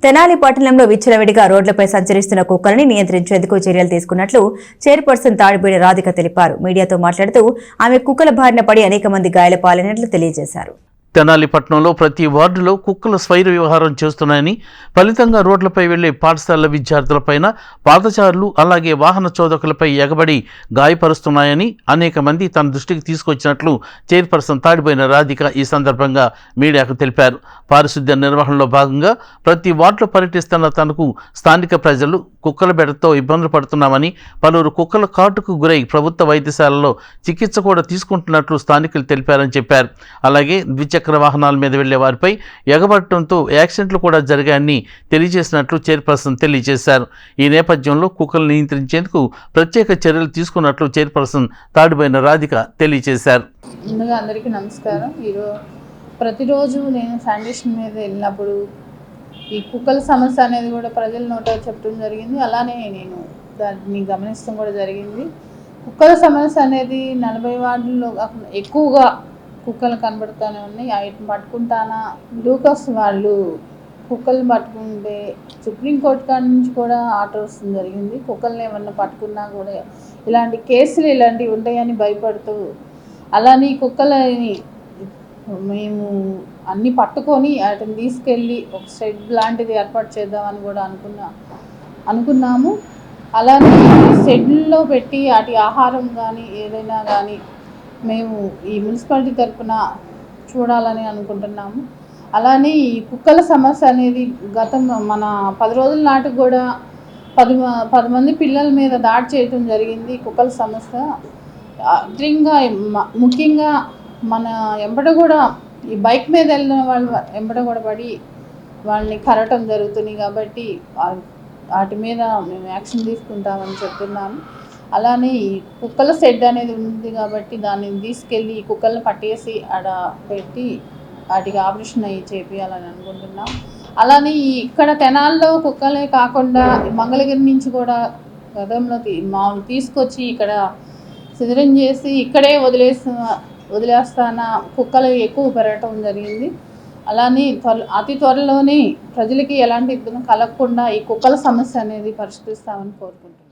తెనాలి పట్టణంలో విచ్చలవిడిగా రోడ్లపై సంచరిస్తున్న కుక్కల్ని నియంత్రించేందుకు చర్యలు తీసుకున్నట్లు చైర్పర్సన్ తాడిబోయిన రాధిక తెలిపారు. మీడియాతో మాట్లాడుతూ ఆమె కుక్కల బారిన పడి అనేక మంది గాయాల పాలైనట్లు తెలియజేశారు. తెనాలి పట్టణంలో ప్రతి వార్డులో కుక్కలు స్వైర వ్యవహారం చేస్తున్నాయని, ఫలితంగా రోడ్లపై వెళ్లే పాఠశాలల విద్యార్థులపైన, పాదచారులు అలాగే వాహన చోదకులపై ఎగబడి గాయపరుస్తున్నాయని అనేక మంది తన దృష్టికి తీసుకొచ్చినట్లు చైర్పర్సన్ తాడిపోయిన రాధిక ఈ సందర్భంగా మీడియాకు తెలిపారు. పారిశుద్ధ్య నిర్వహణలో భాగంగా ప్రతి వార్డులో పర్యటిస్తున్న తనకు స్థానిక ప్రజలు కుక్కల బెడతో ఇబ్బందులు పడుతున్నామని, పలువురు కుక్కల కాటుకు గురై ప్రభుత్వ వైద్యశాలలో చికిత్స కూడా తీసుకుంటున్నట్లు స్థానికులు తెలిపారని చెప్పారు. అలాగే ద్విచక్ర వాహనాల మీద వెళ్లే వారిపై ఎగబడటంతో యాక్సిడెంట్లు కూడా జరిగాయని తెలియజేసినట్లు చైర్పర్సన్ తెలియజేశారు. ఈ నేపథ్యంలో కుక్కలు నియంత్రించేందుకు ప్రత్యేక చర్యలు తీసుకున్నట్లు చైర్పర్సన్ తాడిపోయిన రాధిక తెలియజేశారు. ముందుగా అందరికీ నమస్కారం. ప్రతిరోజు నేను శానిటేషన్ మీద వెళ్ళినప్పుడు ఈ కుక్కల సమస్య అనేది కూడా ప్రజల నోట చెప్పడం జరిగింది. అలానే నేను దాన్ని గమనించడం కూడా జరిగింది. కుక్కల సమస్య అనేది 40 వార్డుల్లో ఎక్కువగా కుక్కలు కనబడుతూనే ఉన్నాయి. వాటిని పట్టుకుంటానా లూకస్ వాళ్ళు కుక్కల్ని పట్టుకుంటే సుప్రీంకోర్టు కాడి నుంచి కూడా ఆర్డర్ వస్తుంది జరిగింది. కుక్కల్ని ఏమన్నా పట్టుకున్నా కూడా ఇలాంటి కేసులు ఇలాంటివి ఉంటాయని భయపడుతూ, అలానే కుక్కలని మేము అన్నీ పట్టుకొని వాటిని తీసుకెళ్ళి ఒక షెడ్ లాంటిది ఏర్పాటు చేద్దామని కూడా అనుకున్నాము. అలానే షెడ్లో పెట్టి వాటి ఆహారం కానీ ఏదైనా కానీ మేము ఈ మున్సిపాలిటీ తరఫున చూడాలని అనుకుంటున్నాము. అలానే ఈ కుక్కల సమస్య అనేది మన 10 రోజుల నాటికి కూడా 10 మంది పిల్లల మీద దాడి చేయడం జరిగింది. కుక్కల సమస్య ముఖ్యంగా మన ఎంబడ కూడా ఈ బైక్ మీద వెళ్ళిన వాళ్ళు ఎంబడ కూడా పడి వాళ్ళని కరవటం జరుగుతుంది. కాబట్టి వాటి మీద మేము యాక్షన్ తీసుకుంటామని చెప్తున్నాము. అలానే ఈ కుక్కల షెడ్ అనేది ఉంది కాబట్టి దాన్ని తీసుకెళ్ళి ఈ కుక్కలను పట్టేసి ఆడ పెట్టి వాటికి ఆపరేషన్ అయ్యి చేపియాలని అనుకుంటున్నాం. అలానే ఇక్కడ తెనాల్లో కుక్కలే కాకుండా మంగళగిరి నుంచి కూడా గతంలో మామూలు తీసుకొచ్చి ఇక్కడ శిథిరం చేసి ఇక్కడే వదిలేస్తాన కుక్కలు ఎక్కువ పెరగటం జరిగింది. అలానే అతి త్వరలోనే ప్రజలకి ఎలాంటి ఇబ్బంది కలగకుండా ఈ కుక్కల సమస్య అనేది పరిష్కరిస్తామని కోరుకుంటున్నాం.